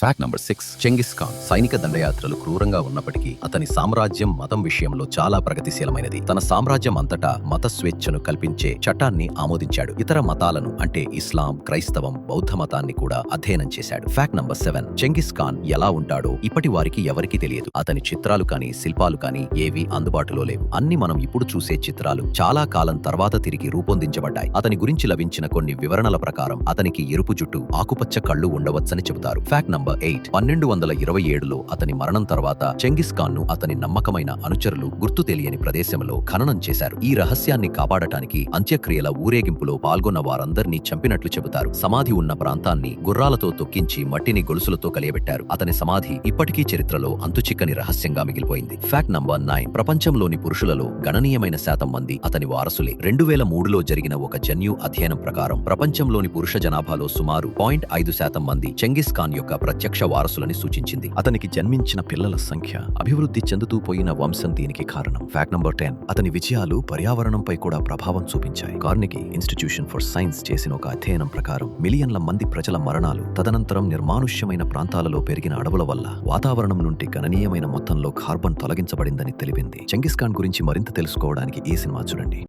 Fact number 6. Genghis Khan సైనిక దండయాత్రలు క్రూరంగా ఉన్నప్పటికీ అతని సామ్రాజ్యం మతం విషయంలో చాలా ప్రగతిశీలమైనది. తన సామ్రాజ్యం అంతటా మత స్వేచ్ఛను కల్పించే చట్టాన్ని ఆమోదించాడు. ఇతర మతాలను అంటే ఇస్లాం, క్రైస్తవం, బౌద్ధ మతాన్ని కూడా అధ్యయనం చేశాడు. Fact number 7. చెంగిస్ ఖాన్ ఎలా ఉంటాడో ఇప్పటి వారికి ఎవరికీ తెలియదు. అతని చిత్రాలు కానీ శిల్పాలు కానీ ఏవీ అందుబాటులో లేవు. అన్ని మనం ఇప్పుడు చూసే చిత్రాలు చాలా కాలం తర్వాత తిరిగి రూపొందించబడ్డాయి. అతని గురించి లభించిన కొన్ని వివరణల ప్రకారం అతనికి ఎరుపు జుట్టు, ఆకుపచ్చ కళ్ళు ఉండవచ్చని చెబుతారు. Fact number 8. 1227లో అతని మరణం తర్వాత చెంగిస్ ఖాన్ ను అతని నమ్మకమైన అనుచరులు గుర్తు తెలియని ప్రదేశంలో ఖననం చేశారు. ఈ రహస్యాన్ని కాపాడటానికి అంత్యక్రియల ఊరేగింపులో పాల్గొన్న వారందరినీ చంపినట్లు చెబుతారు. సమాధి ఉన్న ప్రాంతాన్ని గుర్రాలతో తొక్కించి మట్టిని గొలుసులతో కలియబెట్టారు. అతని సమాధి ఇప్పటికీ చరిత్రలో అంతుచిక్కని రహస్యంగా మిగిలిపోయింది. Fact number 9. ప్రపంచంలోని పురుషులలో గణనీయమైన శాతం మంది అతని వారసులే. 2003లో జరిగిన ఒక జన్యు అధ్యయనం ప్రకారం ప్రపంచంలోని పురుష జనాభాలో సుమారు 0.5% మంది చెంగిస్ ఖాన్ యొక్క ప్రత్యక్ష వారసులని సూచించింది. అతనికి జన్మించిన పిల్లల సంఖ్య, అభివృద్ధి చెందుతూ పోయిన వంశం దీనికి కారణం. Fact number 10. అతని విజయాలు పర్యావరణంపై కూడా ప్రభావం చూపించాయి. కార్నెగీ ఇన్స్టిట్యూషన్ ఫర్ సైన్స్ చేసిన ఒక అధ్యయనం ప్రకారం మిలియన్ల మంది ప్రజల మరణాలు, తదనంతరం నిర్మానుష్యమైన ప్రాంతాలలో పెరిగిన అడవుల వల్ల వాతావరణం నుండి గణనీయమైన మొత్తంలో కార్బన్ తొలగించబడిందని తెలిపింది. చెంగిస్ ఖాన్ గురించి మరింత తెలుసుకోవడానికి ఈ సినిమా చూడండి.